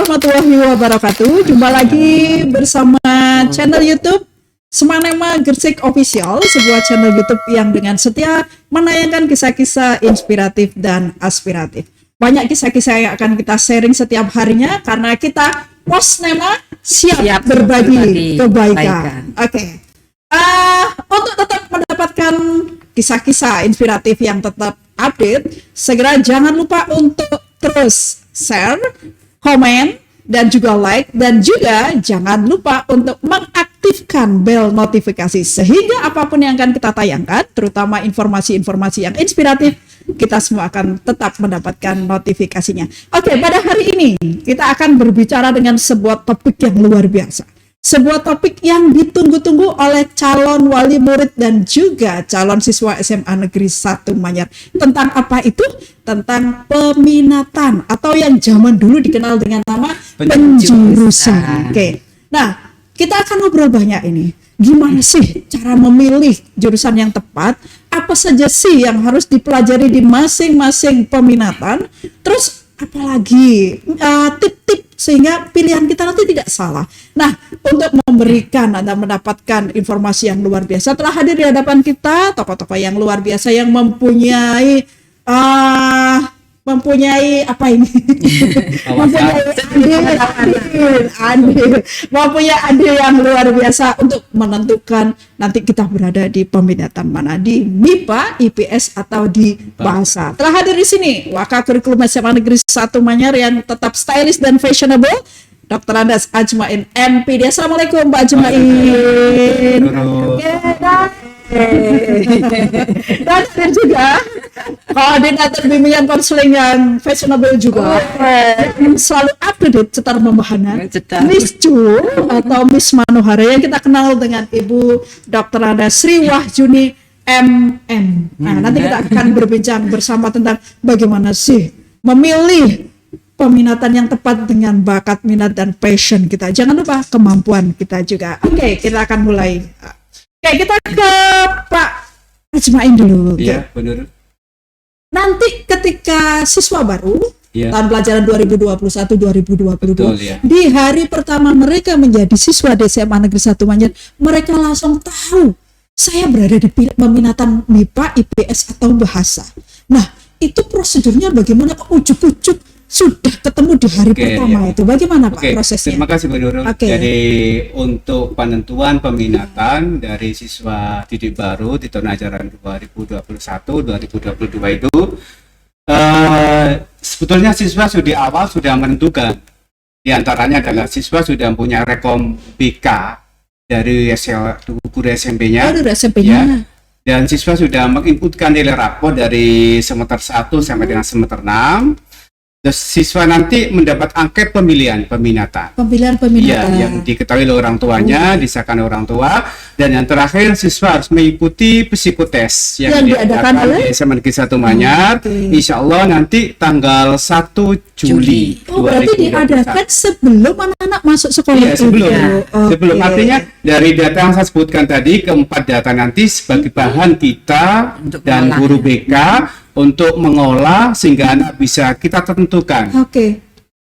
warahmatullahi wabarakatuh. Jumpa lagi bersama channel YouTube Semanema Gresik Official, sebuah channel YouTube yang dengan setia menayangkan kisah-kisah inspiratif dan aspiratif. Banyak kisah-kisah yang akan kita sharing setiap harinya karena kita Posnema siap berbagi kebaikan. Oke. Untuk tetap mendapatkan kisah-kisah inspiratif yang tetap update, segera jangan lupa untuk terus share, komen, dan juga like, dan juga jangan lupa untuk mengaktifkan bel notifikasi sehingga apapun yang akan kita tayangkan, terutama informasi-informasi yang inspiratif, kita semua akan tetap mendapatkan notifikasinya. Oke, pada hari ini kita akan berbicara dengan sebuah topik yang luar biasa. Sebuah topik yang ditunggu-tunggu oleh calon wali murid dan juga calon siswa SMA Negeri 1 Manyar. Tentang apa itu? Tentang peminatan atau yang zaman dulu dikenal dengan nama penjurusan. Oke. Nah, kita akan ngobrol banyak ini. Gimana sih cara memilih jurusan yang tepat? Apa saja sih yang harus dipelajari di masing-masing peminatan? Terus apalagi tip-tip sehingga pilihan kita nanti tidak salah. Nah, untuk memberikan Anda mendapatkan informasi yang luar biasa, telah hadir di hadapan kita tokoh-tokoh yang luar biasa yang mempunyai apa ini? mempunyai andil yang luar biasa untuk menentukan nanti kita berada di peminatan mana, di MIPA, IPS atau di bahasa. Telah hadir di sini Wakakurikulum SMA Negeri 1 Manyar yang tetap stylish dan fashionable, Dr. Andas Ajmain MPD. Assalamualaikum Mbak Ajmain. Dan juga koordinator bimbingan konseling yang fashionable juga, selalu up to date secara membahana, Miss Ju atau Miss Manohara yang kita kenal dengan Ibu Dr. Andas Sri Wahyuni MM. Nah, nanti kita akan berbincang bersama tentang bagaimana sih memilih peminatan yang tepat dengan bakat, minat, dan passion kita. Jangan lupa kemampuan kita juga. Oke, kita akan mulai. Oke, kita ke Pak Ajmain dulu. Iya, benar. Nanti ketika siswa baru tahun pelajaran 2021-2022, betul, ya, di hari pertama mereka menjadi siswa di SMA Negeri 1 Manyar, mereka langsung tahu saya berada di peminatan MIPA, IPS atau bahasa. Nah, itu prosedurnya bagaimana? Ujuk-ujuk sudah ketemu di hari pertama itu. Bagaimana Pak prosesnya? Terima kasih Bu Nurul. Jadi untuk penentuan peminatan dari siswa didik baru di tahun ajaran 2021-2022 itu sebetulnya siswa sudah awal sudah menentukan. Di antaranya adalah siswa sudah punya rekom BK dari guru SMP-nya. SMP-nya. Dan siswa sudah menginputkan nilai rapor dari semester 1 sampai dengan semester 6. Terus siswa nanti mendapat angket pemilihan peminatan. Ya, yang diketahui oleh orang tuanya, disahkan oleh orang tua, dan yang terakhir siswa harus mengikuti psikotes yang diadakan di SMA Negeri 1 Manyar. Insya Allah nanti tanggal 1 Juli. Berarti diadakan sebelum anak-anak masuk sekolah. Iya, sebelum. Artinya dari data yang saya sebutkan tadi, keempat data nanti sebagai bahan kita dan guru BK untuk mengolah sehingga anak bisa kita tentukan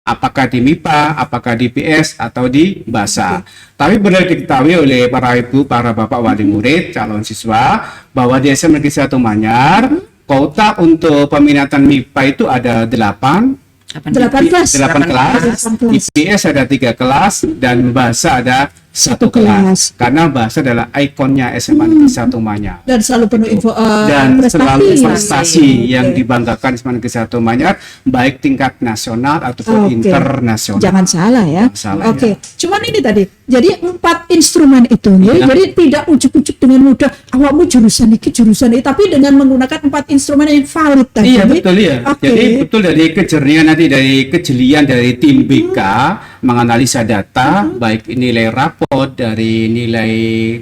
apakah di MIPA, apakah di PS atau di bahasa. Tapi benar diketahui oleh para ibu, para bapak wali murid, calon siswa bahwa di SMA Negeri 1 Manyar kuota untuk peminatan MIPA itu ada 8 kelas, IPS ada 3 kelas, dan bahasa ada 1 kelas. Karena bahasa adalah ikonnya SMA Negeri 1 Manyar. Dan selalu penuh info dan selalu prestasi yang dibanggakan SMA Negeri 1 Manyar, baik tingkat nasional ataupun internasional. Jangan salah ya. Cuman ini tadi, jadi 4 instrumen itu, jadi tidak ujuk-ujuk dengan mudah awakmu jurusan ini, tapi dengan menggunakan 4 instrumen yang valid tadi. Iya, betul ya. Jadi betul dari kejernihan nanti, dari kejelian dari tim BK menganalisa data, baik nilai rapor, dari nilai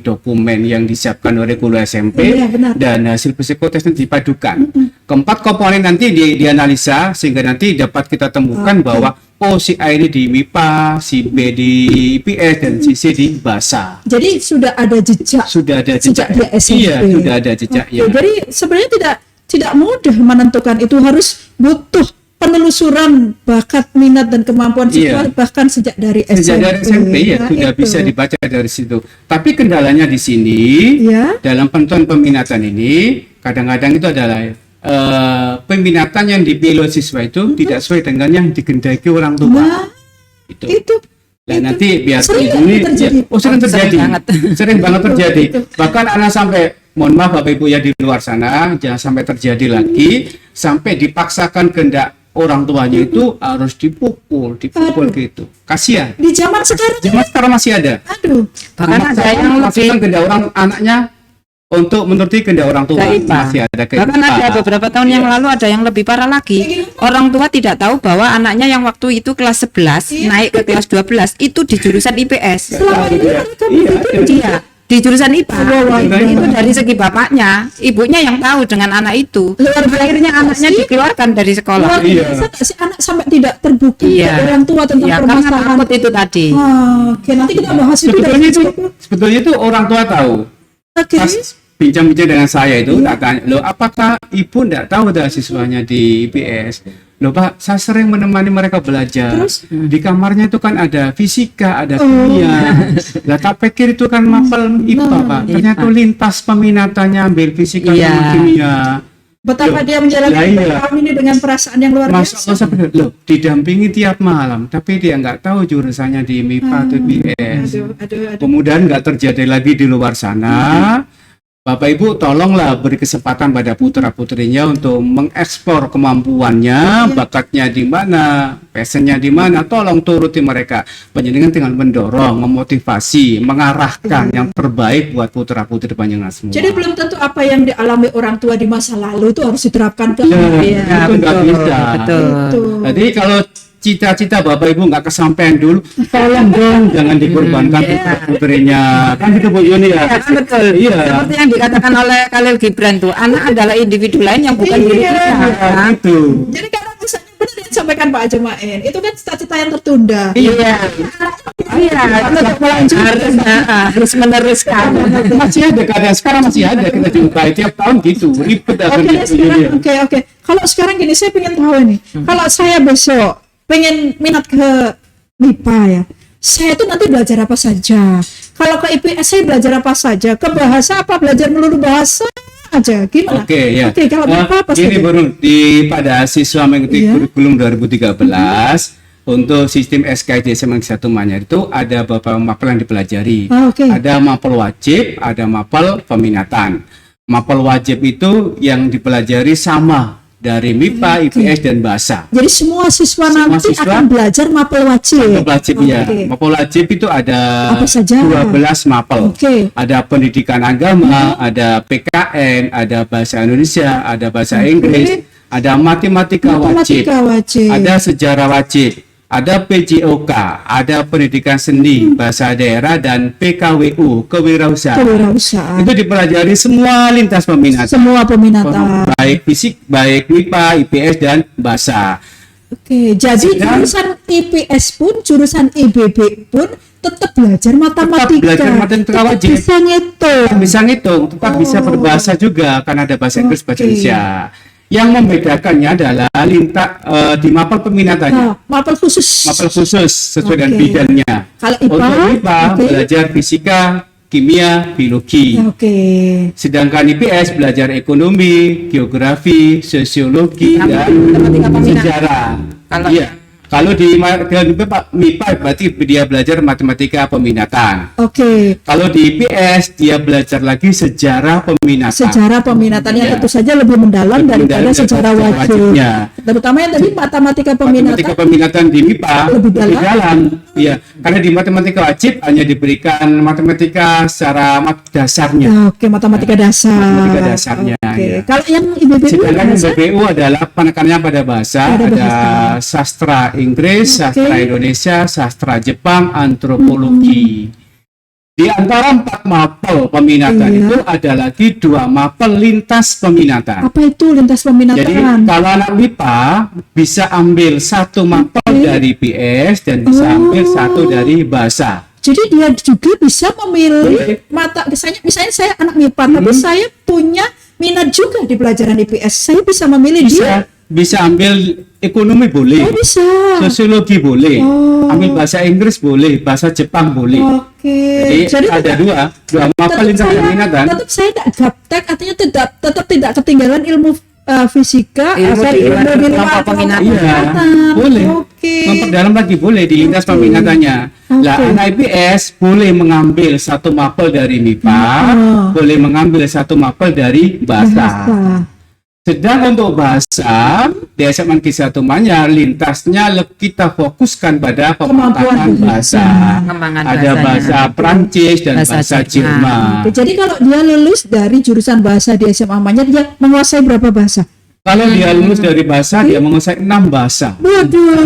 dokumen yang disiapkan oleh guru SMP, dan hasil psikotes nanti dipadukan. Keempat komponen nanti dianalisa sehingga nanti dapat kita temukan bahwa si A ini di MIPA, si B di IPS, dan si C di bahasa. Jadi sudah ada jejak. Sejak di SMP. Iya, sudah ada jejak. Jadi sebenarnya tidak mudah menentukan itu, harus butuh penelusuran bakat, minat dan kemampuan siswa bahkan sejak dari SMP. Sejak dari SMP ya sudah bisa dibaca dari situ. Tapi kendalanya di sini dalam penentuan peminatan ini kadang-kadang itu adalah peminatan yang dipilih siswa itu tidak sesuai dengan yang dikehendaki orang tua. Nah, itu. Nah, nanti biar sering ini terjadi. sering terjadi. Sering banget terjadi. Itu. Bahkan anak sampai, mohon maaf Bapak Ibu ya di luar sana, jangan sampai terjadi lagi sampai dipaksakan kehendak orang tuanya itu harus dipukul gitu. Kasihan. Di zaman sekarang masih ada. Aduh. Bahkan ada yang memaksakan kehendak orang anaknya untuk menuruti kehendak orang tua. Masih ada bahkan ada beberapa tahun yang lalu ada yang lebih parah lagi. Orang tua tidak tahu bahwa anaknya yang waktu itu kelas 11 naik ke kelas 12 itu di jurusan IPS. Iya, di jurusan IPA. Itu dari segi bapaknya, ibunya yang tahu dengan anak itu. Akhirnya anaknya dikeluarkan dari sekolah. Si anak sampai tidak terbuka orang tua tentang permasalahan takut itu tadi. Oke, nanti kita bahas itu. Sebetulnya itu orang tua tahu. Pas bincang-bincang dengan saya itu, tak tanya, loh apakah ibu tidak tahu ada siswanya di IPS? Loh Pak, saya sering menemani mereka belajar. Terus? Di kamarnya itu kan ada fisika, ada kimia. Lah tak pikir itu kan mapel IPA Pak. Ternyata lintas peminatannya ambil fisika dan kimia. Betapa dia menjalani tahun ini dengan perasaan yang luar biasa. Masa Allah loh, didampingi tiap malam, tapi dia nggak tahu jurusannya di MIPA atau IPS. Kemudian nggak terjadi lagi di luar sana. Bapak Ibu tolonglah beri kesempatan pada putra-putrinya untuk mengekspor kemampuannya, bakatnya di mana, passionnya di mana, tolong turuti mereka. Panjenengan tinggal mendorong, memotivasi, mengarahkan yang terbaik buat putra-putri panjenengan semua. Jadi belum tentu apa yang dialami orang tua di masa lalu itu harus diterapkan ke itu nggak bisa. Betul. Jadi kalau cita-cita Bapak Ibu nggak kesampaian dulu, tolong dong jangan dikorbankan putrinya, kan gitu Bu Yuni ya. Betul. Seperti yang dikatakan oleh Khalil Gibran tuh, anak adalah individu lain yang bukan diri kita. Itu. Jadi kadang misalnya benar yang disampaikan Pak Ajemain, itu kan cita-cita yang tertunda. Harus meneruskan. Masih ada kadang sekarang masih ada kita jumpai tiap tahun gitu, ribet Oke. Kalau sekarang gini, saya pengen tahu nih, kalau saya besok pengen minat ke MIPA ya, saya tuh nanti belajar apa saja? Kalau ke IPS saya belajar apa saja? Ke bahasa apa? Belajar melulu bahasa aja? Gimana? Oke, kalau MIPA apa saja? Ini baru pada siswa mengikuti kurikulum 2013 untuk sistem SKID SMA 1 Manyar itu ada beberapa mapel yang dipelajari. Ada mapel wajib, ada mapel peminatan. Mapel wajib itu yang dipelajari sama dari MIPA, IPS dan bahasa. Jadi semua siswa nanti akan belajar mapel wajib. Mapel wajib ya. Mapel wajib itu ada apa saja? 12 mapel. Ada pendidikan agama, ada PKN, ada bahasa Indonesia, ada bahasa Inggris, ada matematika wajib, ada sejarah wajib, ada PJOK, ada pendidikan seni, bahasa daerah, dan PKWU, kewirausahaan. Itu dipelajari semua lintas peminatan. Semua peminatan. Baik fisik, baik MIPA, IPS, dan bahasa. Jadi jurusan IPS pun, jurusan IBB pun tetap belajar matematika. Wajib. Bisa ngitung, tetap bisa berbahasa juga, karena ada bahasa Inggris, bahasa Indonesia. Yang membedakannya adalah di mapel peminatannya. Mapel khusus sesuai dengan bidangnya. Kalau IPA, untuk IPA belajar fisika, kimia, biologi. Sedangkan IPS belajar ekonomi, geografi, sosiologi, dan sejarah. Kalau di MIPA berarti dia belajar matematika peminatan. Kalau di IPS dia belajar lagi sejarah peminatan. Yang tentu saja lebih mendalam daripada sejarah wajibnya. Terutama yang tadi matematika peminatan di MIPA lebih dalam. Iya, karena di matematika wajib hanya diberikan matematika secara dasarnya. Matematika dasarnya. Ya. Kalau yang IBBU adalah penekanannya pada bahasa, ada sastra Inggris, sastra Indonesia, sastra Jepang, antropologi. Di antara 4 mapel peminatan itu ada lagi 2 mapel lintas peminatan. Apa itu lintas peminatan? Jadi kalau anak MIPA bisa ambil 1 mapel dari PS dan bisa ambil 1 dari bahasa. Jadi dia juga bisa memilih mata, misalnya saya anak MIPA, tapi saya punya minat juga di pelajaran IPS. Saya bisa memilih dia bisa ambil ekonomi boleh, Oh, bisa. sosiologi boleh, Oh. ambil bahasa Inggris boleh, bahasa Jepang boleh. Oke. Jadi ada dua mapel lintas peminatan. tetap saya tidak gaptek, artinya tetap tidak ketinggalan ilmu fisika, Ilmu sorry, di luar ilmu di luar kelompok peminatan. Iya, boleh. Oke. Memperdalam lagi boleh di lintas peminatannya. Lah, Oke. anak IPS boleh mengambil satu mapel dari MIPA, boleh mengambil satu mapel dari bahasa. Sedang untuk bahasa di SMA Negeri 1 Manyar lintasnya kita fokuskan pada Kemampuan pematangan bahasa. Pengembangan Ada bahasanya. bahasa Prancis dan Bahasa bahasa Jerman. Jerman. Oke, jadi kalau dia lulus dari jurusan bahasa di SMA Manyar, dia menguasai berapa bahasa? Kalau dia lulus dari bahasa, dia menguasai 6 bahasa. Waduh.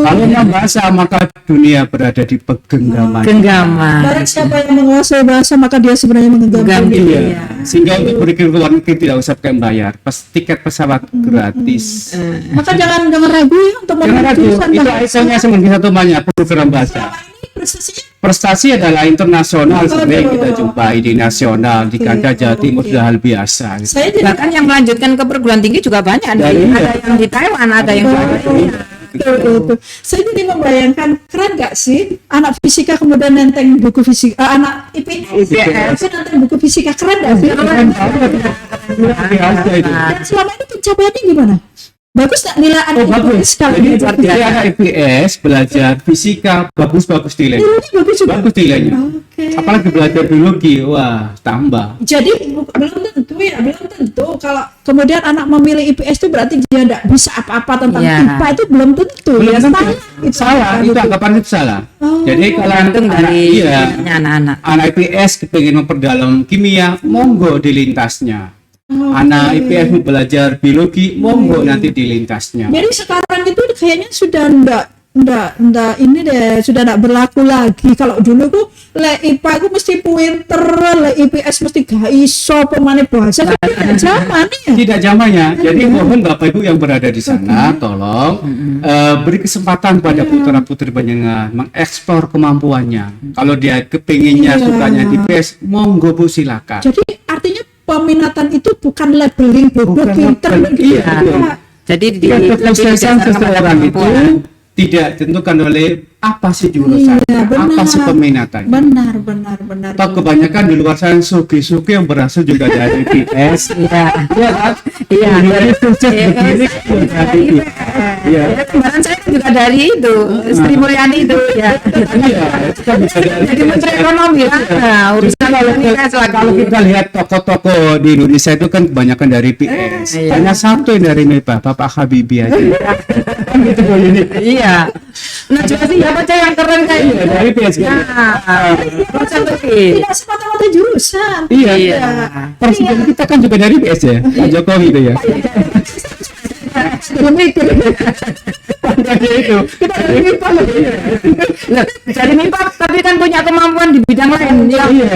Kalau 6 bahasa, maka dunia berada di genggaman. Genggaman. Barang siapa yang menguasai bahasa, maka dia sebenarnya menggenggam Genggam dunia. Iya. Sehingga untuk pergi ke luar negeri tidak usah pakai bayar. Tiket pesawat gratis. Maka jangan ragu ya untuk Jangan memilih ragu, jurusan itu bahasa. ISO-nya sebagai satu banyak program bahasa. Ini prestasinya Prestasi adalah internasional, sering Aduh. kita jumpai di nasional, di kancah Jawa Timur sudah hal biasa. saya jadi Bahkan yang melanjutkan ke perguruan tinggi juga banyak. Dari- Ada yang di Taiwan, ada yang di betul. Saya jadi membayangkan, keren gak sih anak fisika kemudian nenteng buku fisika, anak IPS tapi nenteng buku fisika, keren gak sih? Keren banget. Luar biasa itu. Dan selama ini pencapaiannya gimana? Bagus gak nilai anak Oh, bagus. IPS kalau Jadi ini? jadi anak IPS belajar fisika bagus-bagus nilainya. Nilainya bagus juga. Bagus nilainya. Oke. Apalagi belajar biologi, wah tambah. Jadi belum tentu kalau kemudian anak memilih IPS itu berarti dia tidak bisa apa-apa tentang Iya. IPA, itu belum tentu. Belum ya, tentu. salah. Salah, itu anggapan itu salah. Oh. Jadi kalau tergantung dari iya, anak-anak. anak IPS kepingin memperdalam kimia, monggo di lintasnya. Oh, Anak oke. IPS mau belajar biologi, monggo nanti di lintasnya. Jadi sekarang itu kayaknya sudah ndak ini deh, sudah ndak berlaku lagi. Kalau dulu tuh le IPA aku mesti pinter, le IPS mesti gak iso pemane bahasa kan tidak zaman ya. Tidak zamannya. Jadi mohon Bapak Ibu yang berada di sana, tolong beri kesempatan pada putra-putri Panjenengan mengeksplor kemampuannya. Kalau dia kepinginnya, Iya. sukanya di IPS, monggo Bu silakan. Jadi artinya peminatan itu bukan labeling bodoh Bukan pinter labeling, gitu. iya. Ya. Jadi di Ya, lebih kesuksesan didasarkan pada seseorang itu kemampuan. tidak ditentukan oleh apa sih jurusan, Iya, apa sih peminatannya. benar. Atau kebanyakan di luar sana suki-suki yang berasal juga dari IPS. Iya. Iya kan? Iya. Jadi sukses Iya, begini saya dari Iya. Ya, kemarin saya juga dari itu, Sri Mulyani itu ya. Iya, itu kan bisa dari Jadi menteri ekonomi ya. Nah, urusan kalau IPS lagi. kalau kita lihat toko-toko di Indonesia itu kan kebanyakan dari PS. Iya. Hanya satu yang dari MIPA, Bapak Habibie aja. Kan gitu Bu ini. Iya. Nah, coba sih apa aja yang keren kayak Iya, dari PS kan. Nah, urusan lebih. Tidak semata-mata jurusan. Iya. Iya. Presiden kita kan juga dari PS ya, Pak Jokowi itu ya. Mikir. Jadi itu. Kita dari MIPA loh. Loh, jadi MIPA tapi kan punya kemampuan di bidang lain. Ya. Iya.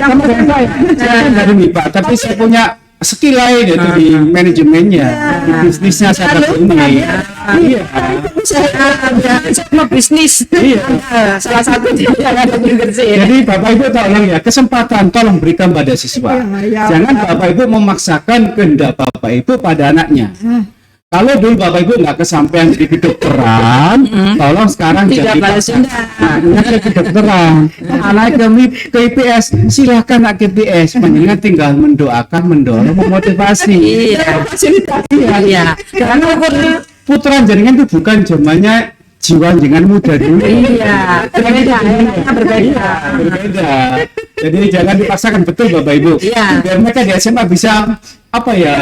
Sama kayak saya kan dari MIPA, tapi saya punya skill lain yaitu di manajemennya, di bisnisnya saya dapat ini. Iya. Saya mau bisnis. Iya. Salah satu yang ada di Gresik. Jadi Bapak Ibu tolong ya, kesempatan tolong berikan pada siswa. Iya. Jangan Bapak Ibu memaksakan kehendak Bapak Ibu pada anaknya. Kalau dulu Bapak Ibu nggak kesampaian jadi kedokteran, tolong sekarang Tidak jadi balas dendam. jadi kedokteran. Anak ke IPS, silahkan nak ke IPS. Panjenengan tinggal mendoakan, mendorong, memotivasi. Iya. Fasilitasi. Iya. Karena ukur Putra jenengan itu bukan zamannya jiwa jenengan muda dulu. iya, berbeda, enaknya berbeda. Berbeda. Jadi jangan dipaksakan, betul Bapak Ibu. Iya. Biar mereka di SMA bisa apa ya?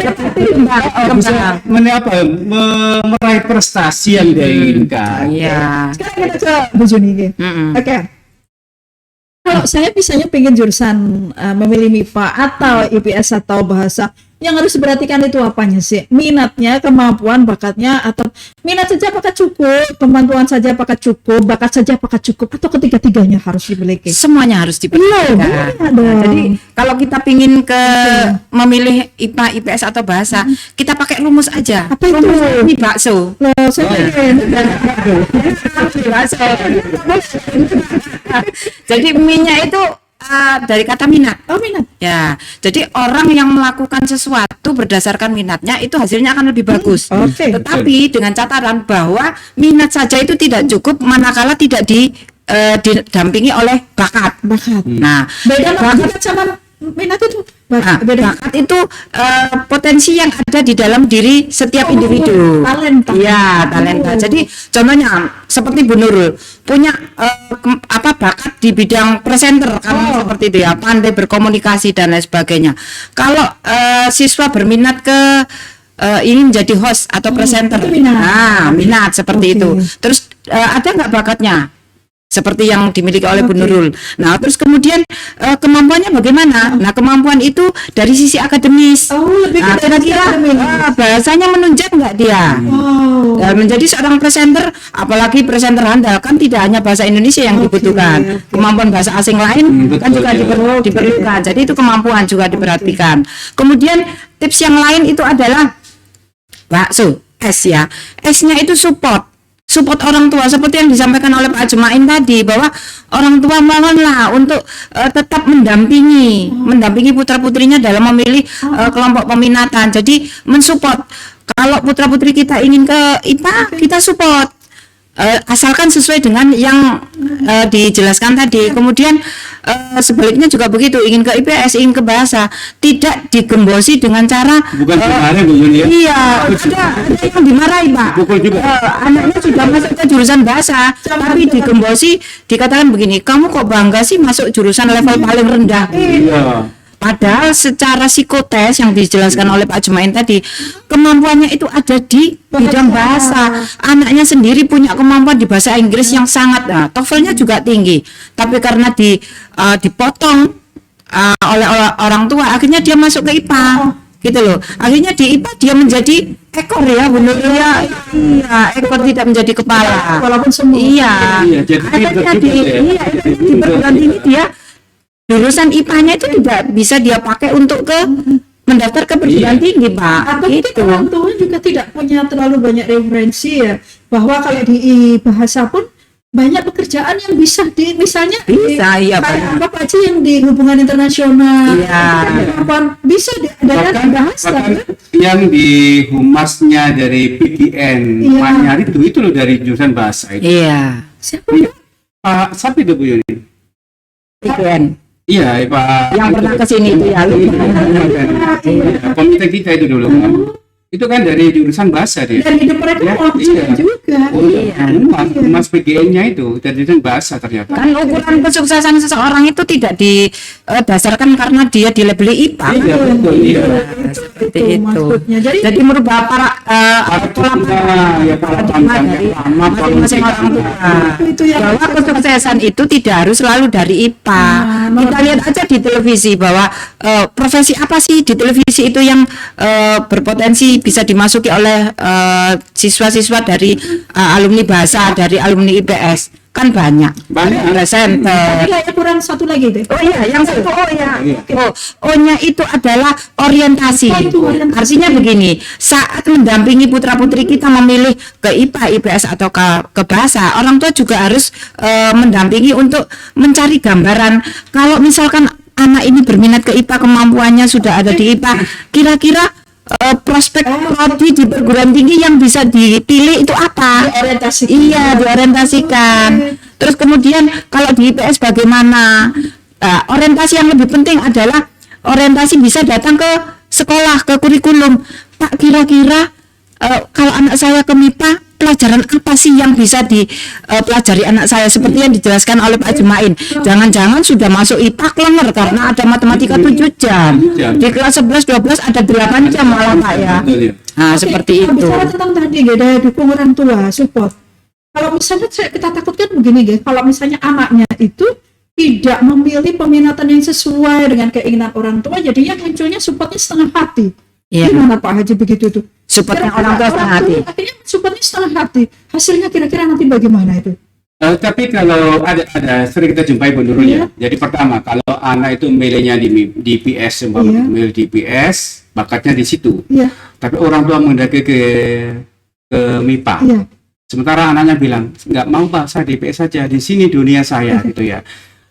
Bisa meraih prestasi yang dia inginkan. Iya. Sekarang kita ke Bu Juni. Mm-mm. Oke. Kalau saya misalnya pengen jurusan memilih MIPA atau IPS atau bahasa, yang harus diperhatikan itu apanya sih? Minatnya, kemampuan, bakatnya, atau minat saja apakah cukup, kemampuan saja apakah cukup, bakat saja apakah cukup, atau ketiga-tiganya harus dimiliki? Semuanya harus diperhatikan. Iya dong. Nah, jadi kalau kita pingin memilih IPA, IPS atau bahasa, kita pakai rumus aja. Apa itu? Rumus ini bakso. Loh, saya pengen. Bakso. Jadi minyak itu dari kata minat. Oh, minat. Ya, jadi orang yang melakukan sesuatu berdasarkan minatnya itu hasilnya akan lebih bagus. Oke. Tetapi dengan catatan bahwa minat saja itu tidak cukup manakala tidak didampingi oleh bakat. Bakat. Nah, Beda bakat, minat sama minat itu. nah, Beda. bakat itu potensi yang ada di dalam diri setiap individu. Talenta. Iya, talenta. Oh. Jadi contohnya seperti Bu Nurul punya bakat di bidang presenter kan seperti itu ya, pandai berkomunikasi dan lain sebagainya. Kalau siswa berminat ke ingin menjadi host atau presenter, itu minat. nah minat seperti Oke. itu. Terus ada nggak bakatnya? Seperti yang dimiliki oleh Bu Oke. Nurul. Nah, terus kemudian kemampuannya bagaimana? Nah, kemampuan itu dari sisi akademis. Oh, lebih Nah, ke dari kira-kira akademis. bahasanya menunjang nggak dia? Oh. Menjadi seorang presenter, apalagi presenter handal kan tidak hanya bahasa Indonesia yang Oke, dibutuhkan, oke. kemampuan bahasa asing lain kan betul, juga ya. diperlukan. Jadi itu kemampuan juga diperhatikan. Kemudian tips yang lain itu adalah bakso S ya. S-nya itu support orang tua seperti yang disampaikan oleh Pak Jumain tadi, bahwa orang tua mohonlah untuk tetap mendampingi putra putrinya dalam memilih kelompok peminatan. Jadi mensupport. Kalau putra putri kita ingin ke IPA, kita support. Asalkan sesuai dengan yang dijelaskan tadi. Kemudian sebaliknya juga begitu, ingin ke IPS, ingin ke bahasa, tidak digembosi dengan cara Bukan kemarin Bu Yuni ya. iya, ada yang dimarahi Pak. Pukul juga. Anaknya sudah masuk ke jurusan bahasa, tapi digembosi, dikatakan begini, kamu kok bangga sih masuk jurusan level paling rendah? Iya. Padahal secara psikotes yang dijelaskan oleh Pak Jumain tadi, kemampuannya itu ada di bidang bahasa. Anaknya sendiri punya kemampuan di bahasa Inggris yang sangat, TOEFL-nya juga tinggi. Tapi karena dipotong oleh orang tua, akhirnya dia masuk ke IPA. Gitu loh. Akhirnya di IPA dia menjadi ekor ya, benar ya. Iya, ekor tidak menjadi kepala. Walaupun semua. Iya. Iya, jadi Akhirnya pinter juga ya. di perguruan tinggi dia jurusan IPA-nya itu tidak bisa dia pakai untuk mendaftar ke perguruan Iya. tinggi, Pak. Atau mungkin Gitu. orang tua juga tidak punya terlalu banyak referensi ya, bahwa kalau di bahasa pun banyak pekerjaan yang bisa misalnya Bisa, iya, kayak banyak. apa Pak Ci yang di hubungan internasional, Iya. itu kan kemampuan bisa diadakan bahasa bahkan kan? yang di humasnya dari PGN Iya. Manyar itu loh dari jurusan bahasa itu. Iya. Siapa Iya. Pak siapa itu Bu Yuni? IPN. Iya, Pak. Yang pernah ke sini itu ya, lupa. Iya, komite kita itu dulu kan. Itu kan dari jurusan bahasa dia. dan hidup mereka Ya, mau iya. juga. Oh, Iya. Humas PGN-nya itu dari jurusan bahasa ternyata. Kan ukuran kesuksesan seseorang itu tidak didasarkan karena dia dilabeli IPA. Iya, betul. Iya. Seperti Itu itu. maksudnya. Jadi merubah Para pola ya para paradigma pangkat dari yang lama, masing-masing kalau orang tua. Itu yang Bahwa kesuksesan itu tidak harus selalu dari IPA. Kita lihat aja di televisi bahwa profesi apa sih di televisi itu yang berpotensi bisa dimasuki oleh siswa-siswa dari alumni bahasa, dari alumni IPS. Kan banyak. Banyak. tadi Presenter. lah ya, kurang satu lagi deh. Oh iya, yang satu ya. Iya. O-nya itu adalah orientasi. Apa itu orientasi? Artinya begini, saat mendampingi putra-putri kita memilih ke IPA, IPS atau ke bahasa, orang tua juga harus mendampingi untuk mencari gambaran. Kalau misalkan anak ini berminat ke IPA, kemampuannya sudah ada di IPA, kira-kira prospek prodi di perguruan tinggi yang bisa dipilih itu apa? Orientasi. Iya, diorientasikan. Terus kemudian kalau di IPS bagaimana? Orientasi yang lebih penting adalah orientasi bisa datang ke sekolah, ke kurikulum. Pak, kira-kira kalau anak saya ke MIPA, pelajaran apa sih yang bisa dipelajari anak saya seperti yang dijelaskan oleh Pak Jumain? Jangan-jangan sudah masuk IPA klenger karena ada matematika 7 jam. Di kelas 11 12 ada 8 jam malah Pak ya. Betul, ya. Nah, Oke, seperti kita itu. bicara tentang tadi ya, daya dukung orang tua, support. Kalau misalnya kita takutkan begini guys, kalau misalnya anaknya itu tidak memilih peminatan yang sesuai dengan keinginan orang tua, jadinya munculnya supportnya setengah hati. Iya. Gimana Pak Haji begitu tuh? Supportnya Kira-kira orang tua setengah hati. Akhirnya supportnya setengah hati. Hasilnya kira-kira nanti bagaimana itu? Tapi kalau ada sering kita jumpai Bu Nurul ya. Jadi pertama kalau anak itu milihnya di PS, Iya. milih di PS, bakatnya di situ. Iya, Tapi orang tua mendaki ke MIPA. iya. Sementara anaknya bilang nggak mau Pak, saya di PS saja. Di sini dunia saya gitu ya.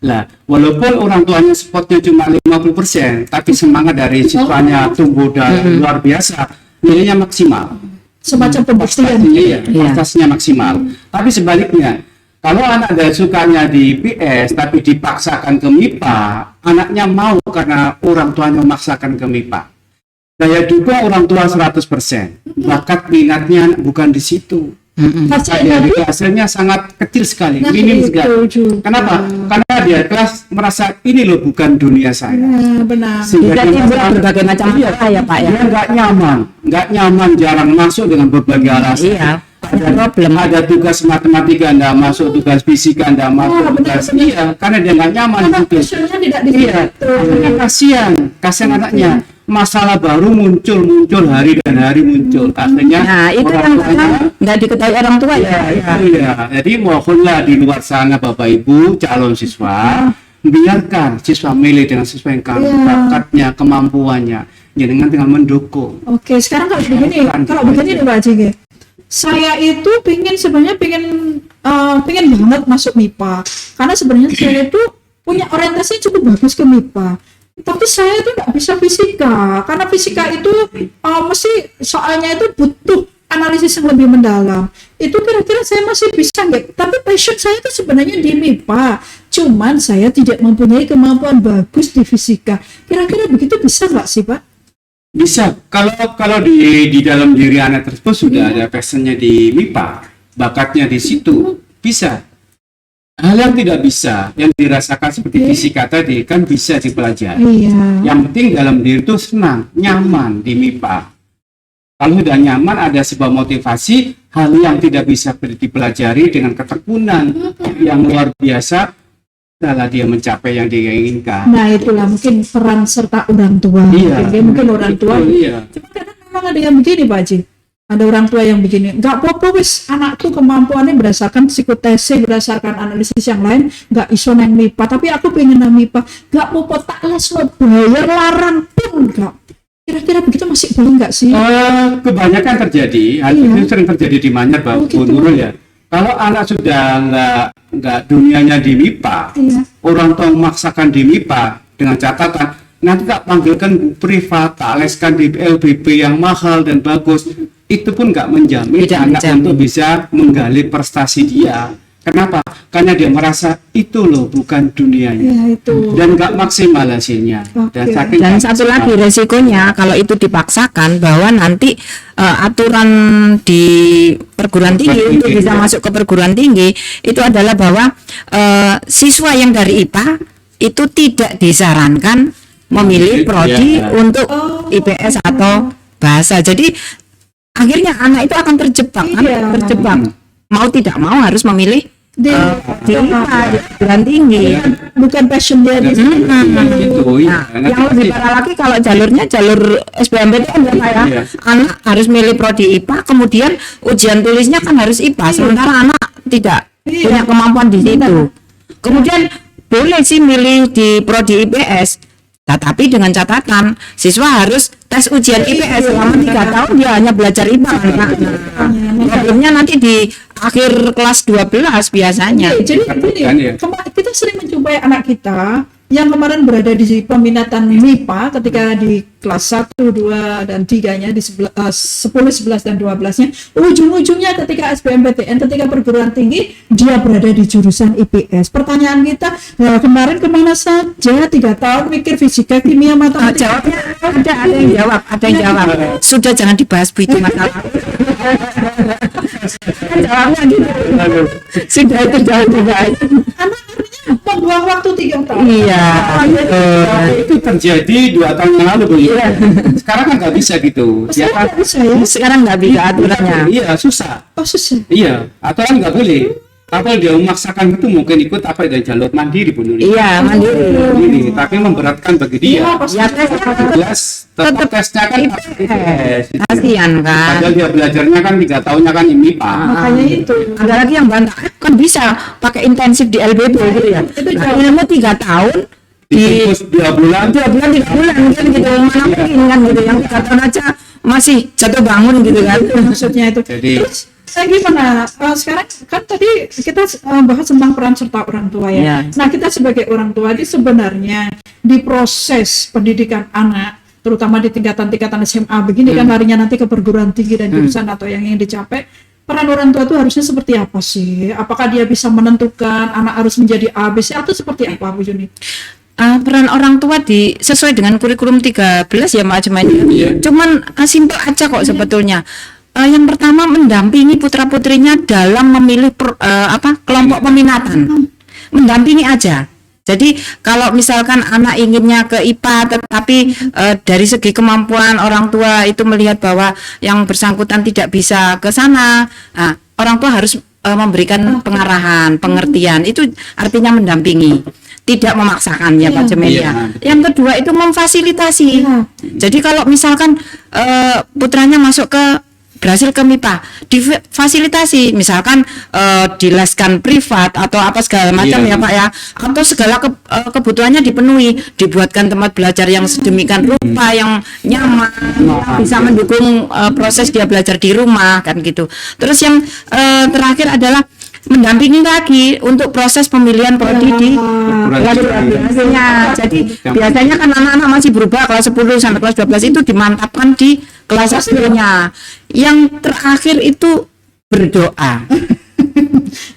Lah, walaupun orang tuanya supportnya cuma 50%, tapi semangat dari siswanya tumbuh dan luar biasa, nilainya maksimal. Semacam pembuktian. Iya, prestasinya maksimal. Tapi sebaliknya, kalau anak dari sukanya di IPS tapi dipaksakan ke MIPA, anaknya mau karena orang tuanya memaksakan ke MIPA. Saya dukung orang tua 100%. Bakat minatnya bukan di situ. Hasilnya sangat kecil sekali, minim sekali. Kenapa? Karena dia kelas merasa ini loh bukan dunia saya. Benar. Sehingga Tidak dia timbul merasa- berbagai macam masalah ya Pak ya. dia nggak nyaman, jarang masuk dengan berbagai alasan. Iya, ada problem. Ada tugas matematika Anda masuk, tugas fisika Anda masuk, benar, tugas benar. iya, karena dia nggak nyaman Karena di situ. passionnya tidak di Iya, situ. akhirnya kasihan anaknya. Masalah baru muncul hari dan hari muncul. Akhirnya Nah, itu orang yang tuanya- nggak diketahui orang tua ya. Iya, jadi mohonlah di luar sana Bapak Ibu calon siswa biarkan siswa milih dengan sesuai dengan bakatnya, kemampuannya, ya dengan mendukung. Oke, sekarang kalau begini, nih Pak Haji, saya itu sebenarnya pengen banget masuk MIPA, karena sebenarnya saya itu punya orientasi cukup bagus ke MIPA. Tapi saya itu nggak bisa fisika, karena fisika itu mesti soalnya itu butuh analisis yang lebih mendalam. Itu kira-kira saya masih bisa nggak? Tapi passion saya itu sebenarnya di MIPA, cuman saya tidak mempunyai kemampuan bagus di fisika. Kira-kira begitu bisa nggak sih Pak? Bisa, kalau di dalam diri anak tersebut sudah ada passionnya di MIPA, bakatnya di situ, bisa. Hal yang tidak bisa, yang dirasakan seperti fisika tadi, kan bisa dipelajari. Iya. Yang penting dalam diri itu senang, nyaman di MIPA. Kalau sudah nyaman, ada sebuah motivasi, hal yang tidak bisa dipelajari dengan ketekunan yang luar biasa, setelah dia mencapai yang dia inginkan. Nah itulah mungkin peran serta orang tua. Iya. Mungkin orang tua. Iya. Cuma kadang memang ada yang begini Pak Haji. Ada orang tua yang begini. Nggak apa-apa wis anakku kemampuannya berdasarkan psikotesis, berdasarkan analisis yang lain. Nggak iso nang MIPA. Tapi aku pengen nang MIPA. Nggak apa-apa tak les lo bayar larang pun nggak. Kira-kira begitu masih boleh nggak sih? Kebanyakan terjadi, hal Iya. itu sering terjadi di Manyar, Oh, gitu. Bu Nurul ya. Kalau anak sudah nggak dunianya di MIPA, Iya. orang tua memaksakan di MIPA dengan catatan nanti tak panggilkan privat, tak leskan di LBP yang mahal dan bagus, itu pun nggak menjamin Tidak anak menjamin. untuk bisa menggali prestasi dia. Kenapa? Karena dia merasa itu loh bukan dunianya Iya itu. dan nggak maksimal hasilnya. Dan, Oke. saking Dan nggak satu maksimal, lagi resikonya kalau itu dipaksakan bahwa nanti aturan di perguruan tinggi untuk bisa masuk ke perguruan tinggi itu adalah bahwa siswa yang dari IPA itu tidak disarankan memilih prodi Ya. untuk IPS atau bahasa. Jadi akhirnya anak itu akan terjebak, Iya. mau tidak mau harus memilih Di di IPA di perguruan tinggi. bukan passion dia di situ. gitu, iya. Nah, yang lebih parah lagi kalau jalurnya jalur SBMPTN ya Pak ya. Iya. Anak harus milih prodi IPA, kemudian ujian tulisnya kan harus IPA, sementara anak tidak Iya. punya kemampuan di situ. Kemudian boleh sih milih di prodi IPS, tetapi dengan catatan siswa harus tes ujian IPS selama 3 tahun dia hanya belajar IPA. Problemnya nanti di akhir kelas 12 biasanya. Oke, jadi Kan gini, ya. kita sering menjumpai anak kita yang kemarin berada di peminatan MIPA ketika di kelas 1, 2, dan 3-nya di 10, 11, dan 12-nya, ujung-ujungnya ketika SBMPTN, ketika perguruan tinggi, dia berada di jurusan IPS. Pertanyaan kita, kemarin kemana saja 3 tahun mikir fisika, kimia, matematika? Jawabnya ada yang jawab. Sudah jangan dibahas Bu itu masalah. Jawabnya gitu. Sudah itu jangan dibahas. Anak artinya membuang waktu 3 tahun. Iya. itu terjadi 2 tahun yang lalu Bu. Sekarang kan nggak bisa gitu. Dia Saya kan, nggak bisa ya. Sekarang nggak bisa aturannya. iya susah. Oh susah. Iya, aturan nggak boleh. Kalau dia memaksakan itu mungkin ikut apa dari jalur mandiri Bu Nuri. Iya, mandiri. Mandiri, tapi memberatkan bagi dia. Iya, pasti. Ya tesnya Jelas, tetap tesnya kan IPS. kasihan kan. Padahal dia belajarnya kan 3 tahunnya kan MIPA. Makanya itu. Ada lagi yang bantah kan bisa pakai intensif di LBB gitu ya. Itu Nah, jauh. ilmu 3 tahun Dibungkus 2 bulan. 2 bulan 3 bulan kan gitu, mana mungkin kan gitu, yang 3 tahun aja masih jatuh bangun gitu kan. Maksudnya itu. Jadi- Terus gimana? Sekarang kan tadi kita bahas tentang peran serta orang tua ya. Ya. Nah, kita sebagai orang tua ini sebenarnya di proses pendidikan anak, terutama di tingkatan SMA begini kan larinya nanti ke perguruan tinggi dan jurusan atau yang ingin dicapai, peran orang tua itu harusnya seperti apa sih? Apakah dia bisa menentukan anak harus menjadi A, B, C atau seperti apa, Bu Juni? Peran orang tua sesuai dengan kurikulum 13 ya Mbak Ajmain. Cuman simpel aja kok sebetulnya. Yang pertama mendampingi putra-putrinya dalam memilih kelompok peminatan. Mendampingi aja. Jadi kalau misalkan anak inginnya ke IPA tetapi dari segi kemampuan orang tua itu melihat bahwa yang bersangkutan tidak bisa ke sana, nah, orang tua harus memberikan pengarahan, pengertian. Itu artinya mendampingi, tidak memaksakan ya Pak Jemen ya. Yang kedua itu memfasilitasi. Jadi kalau misalkan putranya berhasil ke MIPA, difasilitasi, misalkan dileskan privat atau apa segala macam ya Pak ya, atau segala kebutuhannya dipenuhi, dibuatkan tempat belajar yang sedemikian rupa, yang nyaman, yang bisa mendukung proses dia belajar di rumah kan gitu. Terus yang terakhir adalah mendampingi lagi untuk proses pemilihan prodi di biasanya. Jadi biasanya kan anak-anak masih berubah kelas 10 sampai kelas 12 itu dimantapkan di kelas 1-nya. Yang terakhir itu berdoa.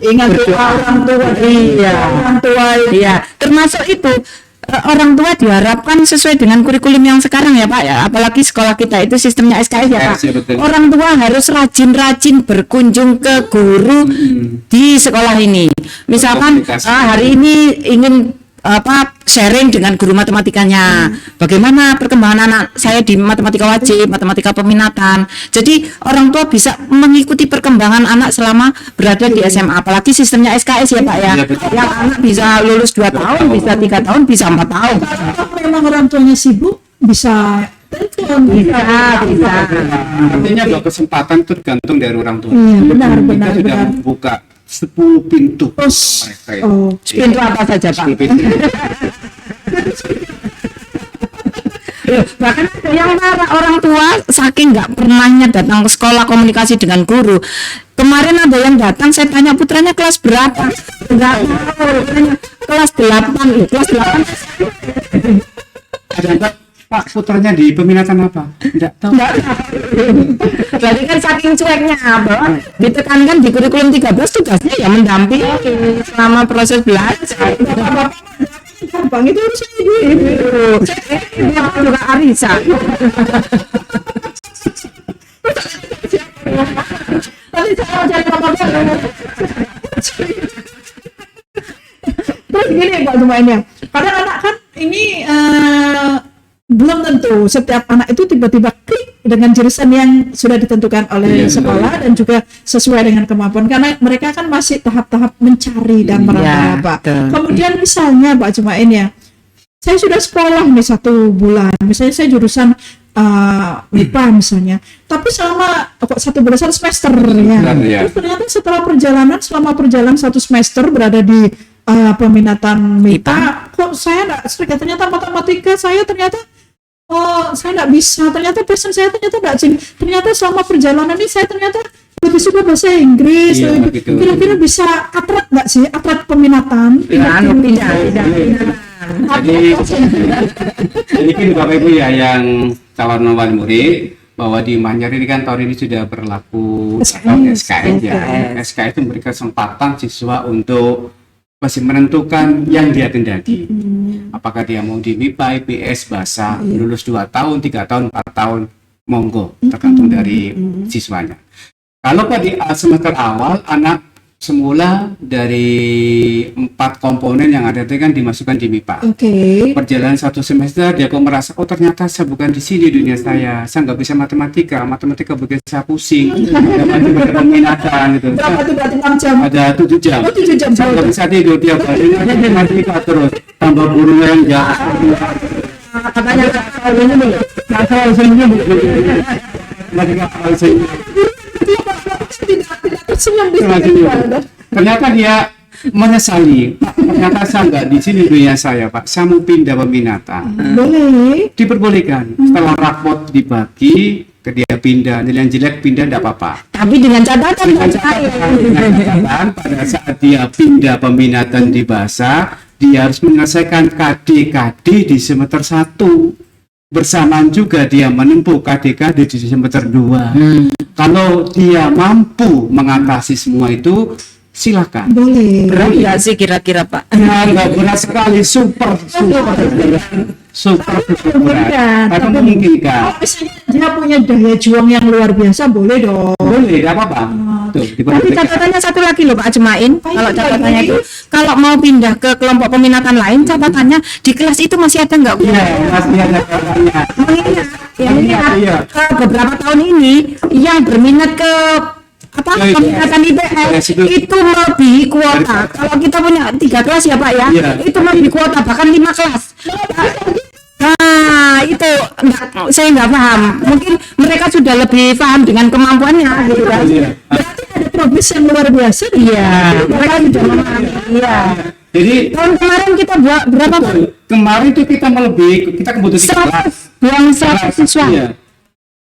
Ingat doa orang tua. Iya. Orang tua. Iya, termasuk itu orang tua diharapkan sesuai dengan kurikulum yang sekarang ya Pak ya, apalagi sekolah kita itu sistemnya SKS ya Pak. Orang tua harus rajin-rajin berkunjung ke guru di sekolah ini. Misalkan hari ini ingin sharing dengan guru matematikanya, bagaimana perkembangan anak saya di matematika wajib, matematika peminatan. Jadi orang tua bisa mengikuti perkembangan anak selama berada di SMA, apalagi sistemnya SKS ya Pak ya, yang anak bisa lulus 2 tahun, bisa 3 tahun, bisa 4 tahun. Kalau memang orang tuanya sibuk, bisa telepon. Bisa. Artinya bahwa kesempatan itu tergantung dari orang tua. Benar. Kita sudah membuka 10 pintu mereka itu. Pintu apa saja Pak? 10 pintu. Bahkan ada yang marah orang tua saking nggak pernahnya datang ke sekolah komunikasi dengan guru. Kemarin ada yang datang, saya tanya putranya kelas berapa? Enggak tahu, kelas 8. Kelas 8. Ada yang Pak, putranya di peminatan apa? Tidak tahu. Jadi kan saking cueknya bahwa ditekankan di kurikulum 13 tugasnya ya mendampingi selama proses belajar. Gampang itu harus ibu. Dia juga Arisa. Tadi saya mau cari papa baru. Terus gini Pak Jumainnya, kadang anak kan ini belum tentu setiap anak itu tiba-tiba klik dengan jurusan yang sudah ditentukan oleh sekolah dan juga sesuai dengan kemampuan, karena mereka kan masih tahap-tahap mencari dan meraba-raba. Kemudian misalnya Pak Jumain ya, saya sudah sekolah nih 1 bulan, misalnya saya jurusan MIPA misalnya, tapi selama 1 bulan 1 semester ya, terus ternyata selama perjalanan 1 semester berada di peminatan MIPA, kok saya nggak serik, ternyata matematika saya ternyata saya nggak bisa, ternyata passion saya ternyata nggak sih, ternyata selama perjalanan ini saya ternyata lebih suka bahasa Inggris, kira-kira bisa atlet nggak sih, atlet peminatan? Tidak. Jadi kan Bapak Ibu ya yang calon wali murid, bahwa di Manyar ini kan tahun ini sudah berlaku SKS ya. SKS itu memberikan kesempatan siswa untuk masih menentukan yang dia kendaki. Apakah dia mau di MIPA, IPS, bahasa, lulus 2 tahun, 3 tahun, 4 tahun, monggo, tergantung dari siswanya. Kalau pada semester awal, anak semula dari 4 komponen yang ada itu kan dimasukkan di MIPA. Perjalanan 1 semester dia kok merasa, oh ternyata saya bukan di sini dunia saya nggak bisa matematika bikin saya pusing, ada peminatan gitu. Berapa tuh berarti 6 jam? Ada 7 jam. Oh, 7 jam. Saya nggak bisa tidur tiap hari, matematika terus, tambah guru yang jahat. Katanya Ternyata dia menyesali, Pak, ternyata saya nggak di sini dunia saya, Pak. Saya mau pindah peminatan. Boleh. Diperbolehkan. Setelah rapot dibagi, ke dia pindah, nilai yang jelek pindah tidak apa-apa. Tapi dengan catatan Dengan catatan, pada saat dia pindah peminatan di bahasa, dia harus menyelesaikan KD-KD di semester 1. Bersamaan juga dia menempuh KD-KD di semester 2. Kalau dia mampu mengatasi semua itu, silakan. Boleh. berat nggak sih kira-kira Pak? Ya, nggak berat sekali, super berat. Tapi memungkinkan. Kalau misalnya dia punya daya juang yang luar biasa, boleh dong. Boleh, tidak apa-apa. Tuh, Tapi diperbolehkan. catatannya satu lagi loh Pak Ajmain. Kalau catatannya itu, kalau mau pindah ke kelompok peminatan lain, catatannya di kelas itu masih ada nggak? Iya, masih ada katanya. Mengingat, ya, Mengingat, iya. beberapa tahun ini yang berminat ke apa Ya, IPS. peminatan IPS itu. itu melebihi kuota. Kalau kita punya 3 kelas ya Pak ya, Iya. itu melebihi kuota bahkan 5 kelas. Nah itu saya nggak paham. Mungkin mereka sudah lebih paham dengan kemampuannya gitu kan. Iya. Berarti ada progres yang luar biasa. Iya, mereka sudah memahami. Iya. Jadi Tahun kemarin kita buat berapa Pak? kemarin itu kita melebihi, kita kebutuhan 100 buang 100 siswa. Iya.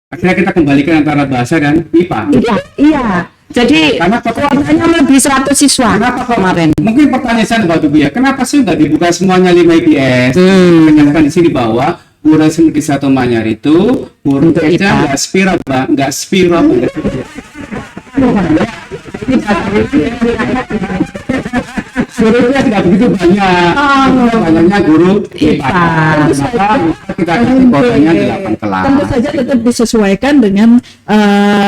Akhirnya kita kembalikan antara bahasa dan IPA. Iya. Jadi Karena kuotanya lebih 100 siswa Kenapa kok kemarin. Mungkin pertanyaan saya Mbak Tubi ya, kenapa sih nggak dibuka semuanya 5 IPS? Ternyata di sini bahwa guru negeri 1 Manyar itu guru Untuk kerja IPA. nggak spiro, Mbak, nggak spiro. Gurunya tidak begitu banyak. Banyaknya guru IPA. Maka kita kasih kuotanya 8 kelas. Tentu saja tetap disesuaikan dengan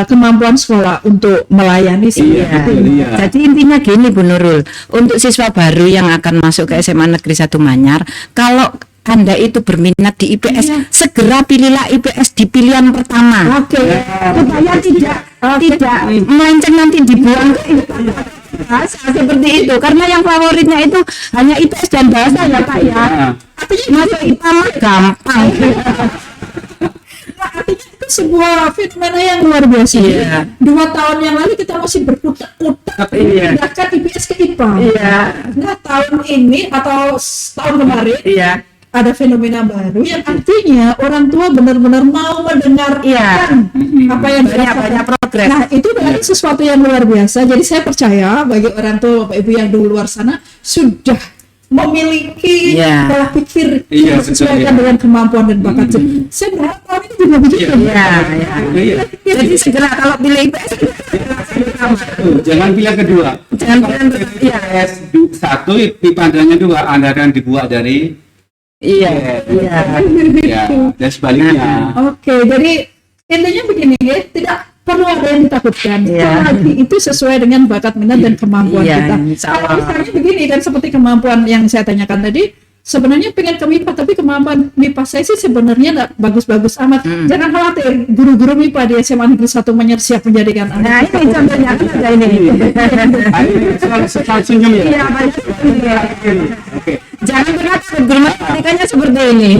kemampuan sekolah untuk melayani sih. Iya, betul, iya. Jadi intinya gini Bu Nurul, untuk siswa baru yang akan masuk ke SMA Negeri 1 Manyar, kalau Anda itu berminat di IPS, segera pilihlah IPS di pilihan pertama. Oke. Supaya tidak melenceng nanti dibuang ke bahasa seperti itu, karena yang favoritnya itu hanya IPS dan bahasa ya Pak ya. Masuk IPA mah gampang. Nah, artinya itu sebuah fenomena yang luar biasa. Iya. 2 tahun yang lalu kita masih berkutat-kutat Iya. pindahkan IPS ke IPA. Iya. Nah, tahun ini atau tahun kemarin Iya. ada fenomena baru yang artinya orang tua benar-benar mau mendengarkan Iya. apa yang Banyak progres. Nah, itu berarti sesuatu yang luar biasa. Jadi saya percaya bagi orang tua Bapak Ibu yang di luar sana sudah memiliki Iya. pola pikir Iya, yang disesuaikan betul, iya. dengan kemampuan dan bakat. Saya berharap tahun ini juga begitu. Iya, iya. Iya. Jadi segera kalau pilih IPS Tuh, jangan pilih kedua. Jangan pilih iya. IPS 1, IPA-nya 2, Anda akan dibuat dari Iya, iya. ya, dan sebaliknya. Oke, jadi intinya begini ya, tidak perlu ada yang ditakutkan. Iya. Apalagi itu sesuai dengan bakat minat dan kemampuan Iya, kita. insya Kalau Allah. misalnya begini kan seperti kemampuan yang saya tanyakan tadi, sebenarnya pengen ke MIPA tapi kemampuan MIPA saya sih sebenarnya nggak bagus-bagus amat. Jangan khawatir, guru-guru MIPA di SMA Negeri 1 Manyar siap menjadikan Nah, Anda. ini contohnya kan ada ini. Selalu senyum ya. Iya, banyak sekali. Oke. Jangan berkata guru matematikanya seperti ini.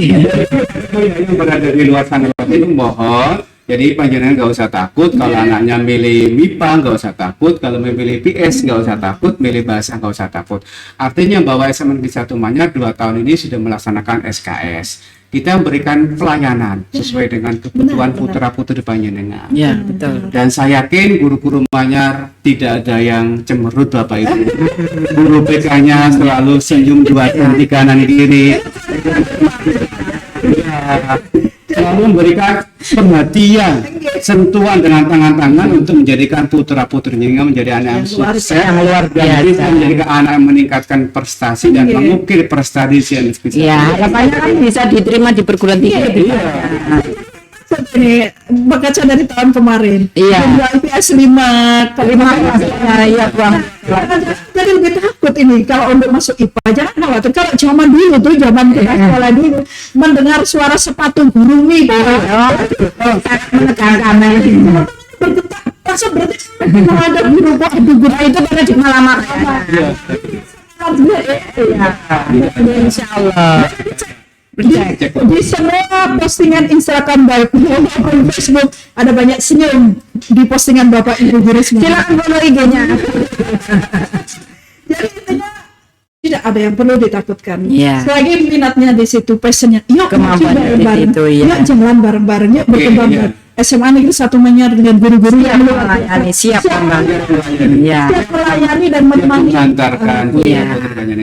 Yang berada di luar sana itu mohon. Jadi panjenengan nggak usah takut kalau anaknya milih MIPA, nggak usah takut kalau memilih PS, nggak usah takut milih bahasa, nggak usah takut. Artinya bahwa SMA Negeri 1 Manyar 2 tahun ini sudah melaksanakan SKS. Kita memberikan pelayanan sesuai dengan kebutuhan putra-putri panjenengan. Iya, betul. Dan saya yakin guru-guru Manyar tidak ada yang cemberut Bapak Ibu. Guru PK-nya selalu senyum 2 jam di kanan kiri. Ya, selalu memberikan perhatian, sentuhan dengan tangan-tangan untuk menjadikan putra-putrinya menjadi anak yang sukses, yang luar dan biasa. bisa menjadikan anak yang meningkatkan prestasi dan mengukir prestasi yang bisa. Iya, harapannya kan bisa diterima di perguruan tinggi. Ini berkaca dari tahun kemarin. Iya. Jumlah IPS 5 Iya, Bang. Jadi lebih takut ini kalau untuk masuk IPA. Jangan khawatir. Kalau zaman dulu tuh, zaman kita sekolah dulu, mendengar suara sepatu guru MIPA, Menegangkan bergetar, langsung berarti ada guru kok ada guru itu karena di malam Iya. Insya Allah. di semua postingan Instagram baik maupun Facebook ada banyak senyum di postingan Bapak Ibu guru semua. Silakan follow IG-nya. Jadi intinya ada yang perlu ditakutkan. Iya. Selagi minatnya di situ, passionnya, yuk maju Kemampuannya di bareng-bareng, situ, iya. yuk jalan bareng-bareng, yuk berkembang. iya. SMA Negeri 1 Manyar dengan guru-guru yang luar melayani, siap membantu. Iya. siap melayani dan menemani. mengantarkan Iya.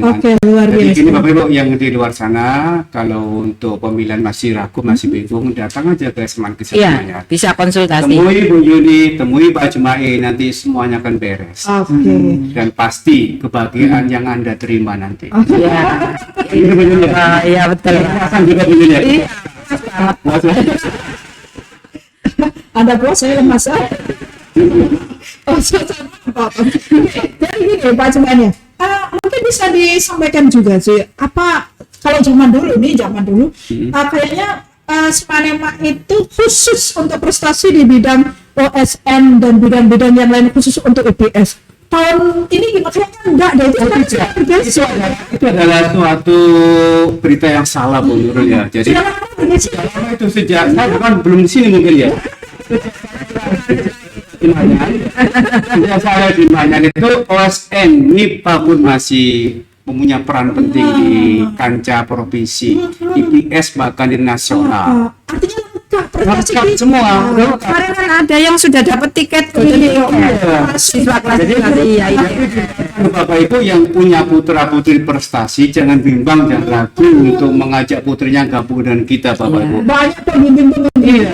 Oke, luar Jadi biasa. gini Bapak Ibu yang di luar sana, kalau untuk pemilihan masih ragu, masih bingung, datang aja ke SMA Negeri 1 Iya, Manyar. bisa konsultasi. Temui Bu Yuni, temui Pak Jumae, nanti semuanya akan beres. Oke. Dan pasti kebahagiaan yang Anda terima nanti. Iya. Ini Bu Yuni ya? Iya, betul. Perasaan juga Bu Yuni ya? Iya. Puas ya? Ada puas saya lemas. Oh, jadi gini Pak Cuman ya, mungkin bisa disampaikan juga sih, apa kalau zaman dulu kayaknya Semanema itu khusus untuk prestasi di bidang OSN dan bidang-bidang yang lain khusus untuk IPS. Tahun ini gimana? Kayaknya enggak deh, itu kan sudah bergeser. Itu adalah suatu berita yang salah Bu Nurul ya. Jadi Sudah lama bergeser. lama itu sejak saya bukan belum di sini mungkin ya. Sejak saya di Manyar itu OSN MIPA pun masih mempunyai peran penting di kancah provinsi, IPS bahkan di nasional. Artinya lengkap prestasi Lengkap kita. semua. Kemarin kan ada yang sudah dapat tiket golden Iya. ticket. Siswa kelas Jadi 11, iya, iya. Bapak Ibu yang punya putra putri prestasi jangan bimbang, jangan ragu untuk mengajak putrinya gabung dengan kita Bapak Ibu. Banyak pembimbing-pembimbing.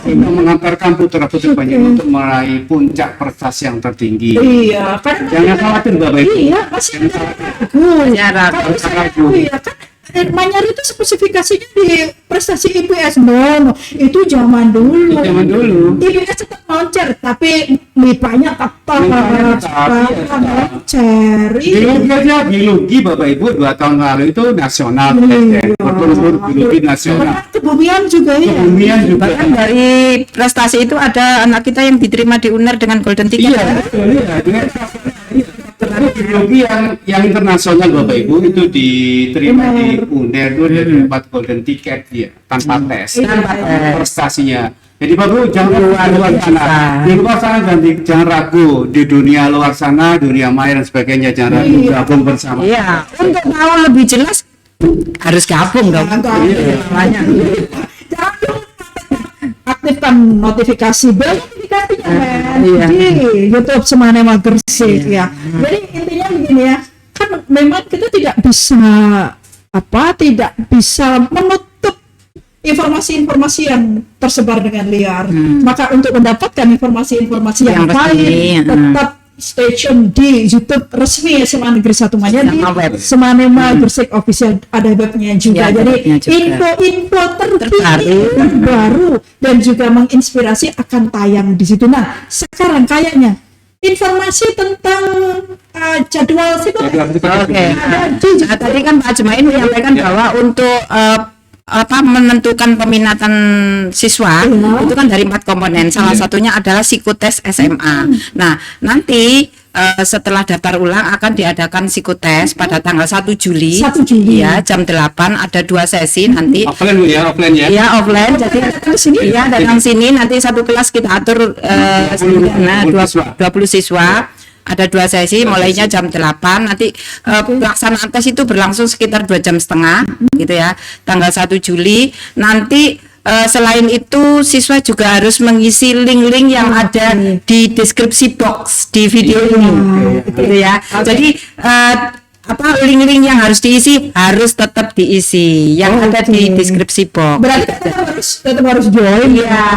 Untuk mengantarkan putra putri banyak untuk meraih puncak prestasi yang tertinggi. Iya, kan Jangan khawatir Bapak Ibu. iya masih ada ragu. Masih ragu. Kalau saya ragu ya kan Manyar itu spesifikasinya di prestasi IPS no, itu zaman dulu. Itu zaman dulu. IPS tetap moncer, tapi MIPA-nya tetap moncer. Biologi aja, biologi Bapak Ibu 2 tahun lalu itu nasional, berturut-turut biologi nasional. Kebumian juga ya. Kemudian juga. Bahkan dari prestasi itu ada anak kita yang diterima di UNER dengan golden ticket. Iya, betul ya. Dengan tapi biologi yang internasional Bapak Ibu itu diterima di UNER itu dia dapat golden ticket dia tanpa tes, Tanpa tes. prestasinya. Jadi Bapak Ibu jangan Luar di luar sana, biasa. di luar sana jangan ragu di dunia luar sana, dunia maya dan sebagainya jangan ragu gabung bersama. Iya, untuk tahu lebih jelas harus gabung dong. Iya. Banyak. Jangan lupa aktifkan notifikasi bel notifikasinya men Iya. di YouTube Semanema Gresik ya. Jadi intinya begini ya, kan memang kita tidak bisa menutup informasi-informasi yang tersebar dengan liar. Maka untuk mendapatkan informasi-informasi yang Yang resmi, baik, tetap stay tune di YouTube resmi SMA Negeri 1 Manyar di Sama web. Semanema Gresik Official, ada webnya juga. Ya, Jadi webnya juga. info-info Terbaru. terbaru dan juga menginspirasi akan tayang di situ. Nah, sekarang kayaknya informasi tentang jadwal sih Jadwal sih, Oke. Nah, tadi kan Pak Jumain menyampaikan Ya. bahwa untuk menentukan peminatan siswa Iya. itu kan dari 4 komponen. Salah satunya adalah psikotes SMA. Nah, nanti setelah daftar ulang akan diadakan psikotes pada tanggal 1 Juli. 1 Juli. Ya, jam 8 ada 2 sesi nanti. Offline Bu ya, offline ya. Iya, offline. Jadi Datang ke sini? iya, datang sini nanti satu kelas kita atur 20 siswa. Ada 2 sesi, mulainya jam 8. Nanti pelaksanaan tes itu berlangsung sekitar 2,5 jam gitu ya. Tanggal 1 Juli. Nanti selain itu siswa juga harus mengisi link-link yang ada di deskripsi box di video ini. Gitu ya. Jadi link-link yang harus diisi harus tetap diisi yang ada di deskripsi box. berarti tetap harus join Iya,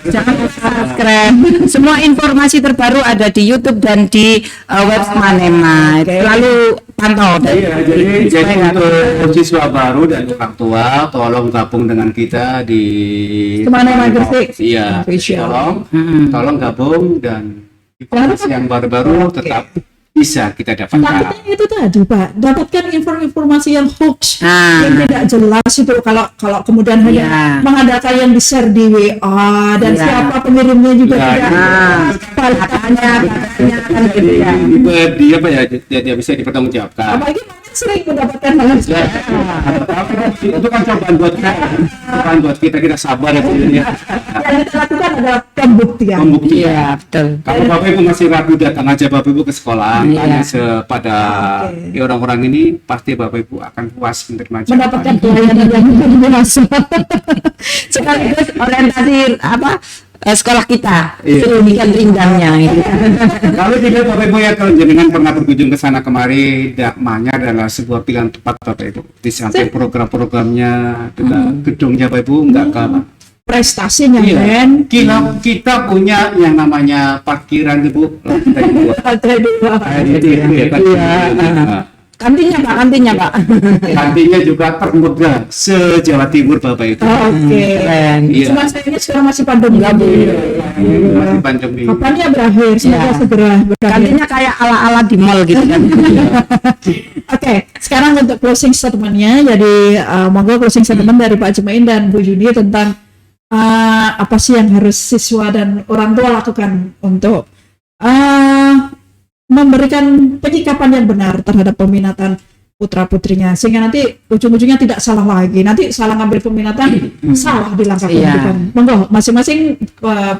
jangan lupa subscribe. Semua informasi terbaru ada di YouTube dan di web Semanema. Lalu pantau. Iya, jadi untuk siswa baru dan orang tua, tolong gabung dengan kita di Semanema Gresik. Iya, Official. tolong gabung dan informasi yang baru-baru tetap bisa kita dapatkan. Takutnya itu tadi Pak, dapatkan informasi yang hoax, Nah. yang tidak jelas itu kalau kemudian hanya Iya. mengandalkan yang di-share di WA dan Iya. siapa pengirimnya juga Iya, tidak iya. jelas. katanya kan gitu ya. Dia apa ya, dia bisa dipertanggungjawabkan. Apalagi Mamet sering mendapatkan hal Itu kan cobaan buat kita sabar ya Bu ya. yang kita lakukan adalah pembuktian. Pembuktian. Iya, betul. Kalau Bapak Ibu masih ragu, datang aja Bapak Ibu ke sekolah, Iya. tanya kepada Oke. orang-orang ini, pasti Bapak Ibu akan puas menerima Mendapatkan jawaban. pelayanan yang luar biasa. Sekaligus orientasi sekolah kita, Iya. pendidikan ringannya gitu. Kalau tidak Bapak Ibu ya, kalau jenengan pernah berkunjung ke sana kemari, Manyar adalah sebuah pilihan tepat Bapak Ibu. Di samping program-programnya, juga gedungnya Bapak Ibu nggak kalah. Prestasinya, Iya. Ben. Kita punya yang namanya parkiran Ibu. Lantai dua. Lantai dua. Jadi itu ya kan. Iya. Nah, Kantinnya Pak. kantinnya juga termegah se-Jawa Timur Bapak Ibu. Oke. Keren. Iya. Cuma sayangnya sekarang masih pandemi. Masih pandemi. Kapan ya berakhir? Semoga Iya. segera berakhir. Kantinnya kayak ala-ala di mall gitu kan. Oke, sekarang untuk closing statement-nya, jadi monggo closing statement dari Pak Jumain dan Bu Yuni tentang apa sih yang harus siswa dan orang tua lakukan untuk memberikan penyikapan yang benar terhadap peminatan putra putrinya, sehingga nanti ujung-ujungnya tidak salah lagi. Nanti salah ngambil peminatan, salah di langkah Iya. pendidikan. Monggo masing-masing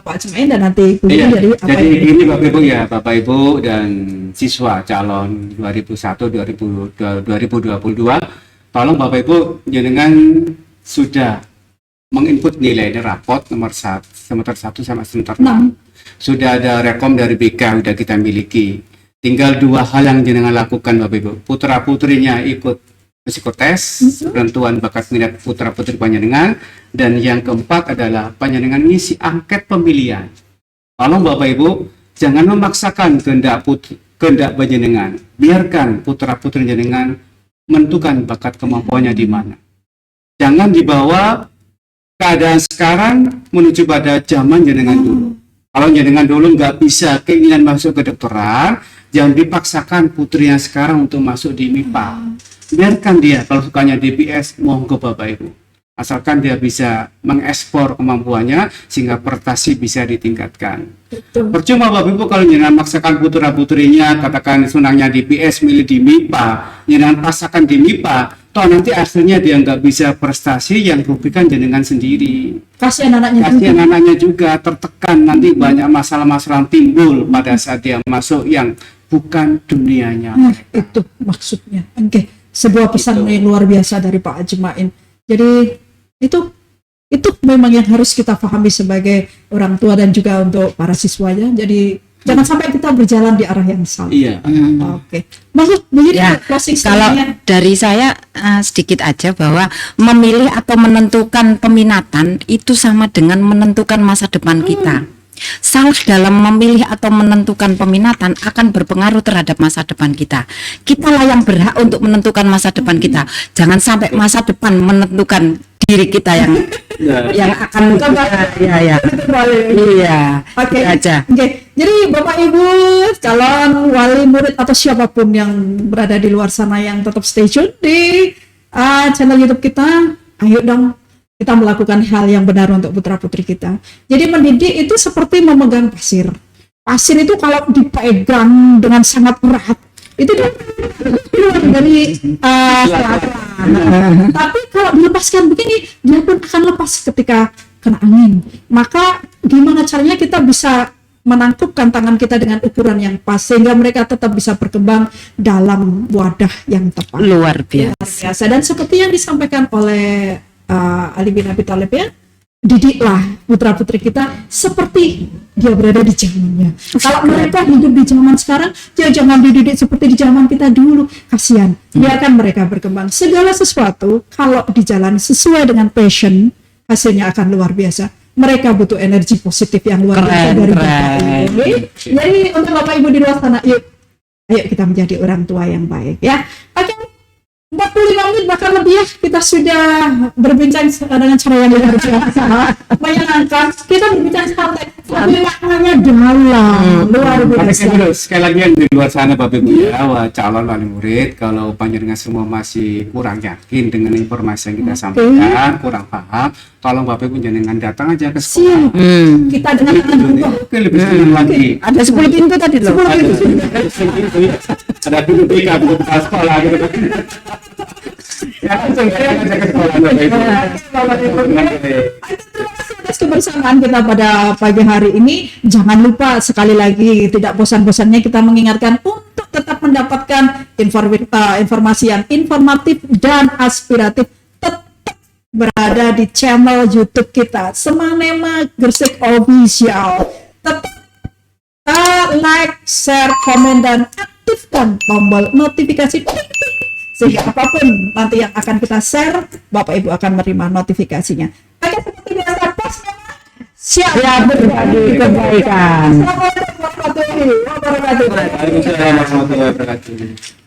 Pak Jumain dan nanti Bu Yuni, Iya, jadi apa jadi ini? gini Bapak Ibu ya, Bapak Ibu dan siswa calon 2022, tolong Bapak Ibu jenengan sudah menginput nilai rapot nomor semester 1 sama semester 6. Sudah ada rekom dari BK sudah kita miliki. Tinggal dua hal yang jenengan lakukan Bapak Ibu. Putra putrinya ikut psikotes, penentuan bakat minat putra putri panjenengan, dan yang keempat adalah panjenengan ngisi angket pemilihan. Tolong Bapak Ibu jangan memaksakan kehendak panjenengan. Biarkan putra putri jenengan menentukan bakat kemampuannya di mana. Jangan dibawa keadaan sekarang menuju pada zaman jenengan dulu. Kalau jenengan dulu nggak bisa keinginan masuk ke kedokteran, jangan dipaksakan putri yang sekarang untuk masuk di MIPA. Biarkan dia, kalau sukanya DPS, monggo Bapak Ibu. Asalkan dia bisa mengekspor kemampuannya sehingga prestasi bisa ditingkatkan. Betul. Percuma Bapak Ibu kalau jenengan maksakan putra putrinya, katakan senangnya DPS milih di MIPA, jenengan paksakan di MIPA, toh nanti hasilnya dia nggak bisa prestasi, yang rugikan jenengan sendiri. Kasihan anaknya. Kasihan anaknya juga tertekan, nanti banyak masalah-masalah timbul pada saat dia masuk yang bukan dunianya. Nah, itu maksudnya. Oke, sebuah pesan yang luar biasa dari Pak Ajmain. Jadi itu memang yang harus kita pahami sebagai orang tua dan juga untuk para siswanya. Jadi jangan sampai kita berjalan di arah yang salah. Iya. Oke. Maksud begini Ya, closing kalau statement-nya. dari saya sedikit aja bahwa memilih atau menentukan peminatan itu sama dengan menentukan masa depan kita. Salah dalam memilih atau menentukan peminatan akan berpengaruh terhadap masa depan kita. Kitalah yang berhak untuk menentukan masa depan kita. Jangan sampai masa depan menentukan diri kita yang akan ya. Iya. Oke. itu aja. Oke. Jadi Bapak Ibu calon wali murid atau siapapun yang berada di luar sana yang tetap stay tune di channel YouTube kita, ayo dong kita melakukan hal yang benar untuk putra putri kita. Jadi mendidik itu seperti memegang pasir. Pasir itu kalau dipegang dengan sangat erat, itu dia keluar dari pelan-pelan. Tapi kalau dilepaskan begini, dia pun akan lepas ketika kena angin. Maka gimana caranya kita bisa menangkupkan tangan kita dengan ukuran yang pas sehingga mereka tetap bisa berkembang dalam wadah yang tepat. Luar biasa. Biasa. Dan seperti yang disampaikan oleh Ali bin Abi Thalib ya, didiklah putra putri kita seperti dia berada di zamannya. Kalau mereka hidup di zaman sekarang, ya jangan dididik seperti di zaman kita dulu. Kasihan. Biarkan mereka berkembang. Segala sesuatu kalau dijalani sesuai dengan passion, hasilnya akan luar biasa. Mereka butuh energi positif yang luar biasa dari Bapak Ibu. Jadi untuk Bapak Ibu di luar sana, yuk, ayo kita menjadi orang tua yang baik ya. Oke. 45 menit bahkan lebih ya kita sudah berbincang dengan cara yang luar biasa menyenangkan. Kita berbincang santai tapi maknanya dalam, luar Tapi biasa. dulu, sekali lagi yang di luar sana Bapak Ibu ya, calon wali murid, kalau panjenengan semua masih kurang yakin dengan informasi yang kita sampaikan, kurang paham, tolong Bapak Ibu jenengan datang aja ke sekolah. Kita dengarkan dulu. Oke, lebih senang lagi. Ada 10 pintu tadi loh. Ada pintu tiga, pintu ke sekolah gitu. Ya, langsung saya ngajak ke sekolah Bapak Ibu. Atas kebersamaan kita pada pagi hari ini, jangan lupa sekali lagi tidak bosan-bosannya kita mengingatkan untuk tetap mendapatkan informasi yang informatif dan aspiratif, tetap berada di channel YouTube kita Semanema Gresik Official. Tetap like, share, komen, dan aktifkan tombol notifikasi sehingga apapun nanti yang akan kita share, Bapak Ibu akan menerima notifikasinya. Oke, seperti biasa, siap berbagi kebaikan. Assalamualaikum warahmatullahi wabarakatuh. Waalaikumsalam warahmatullahi wabarakatuh.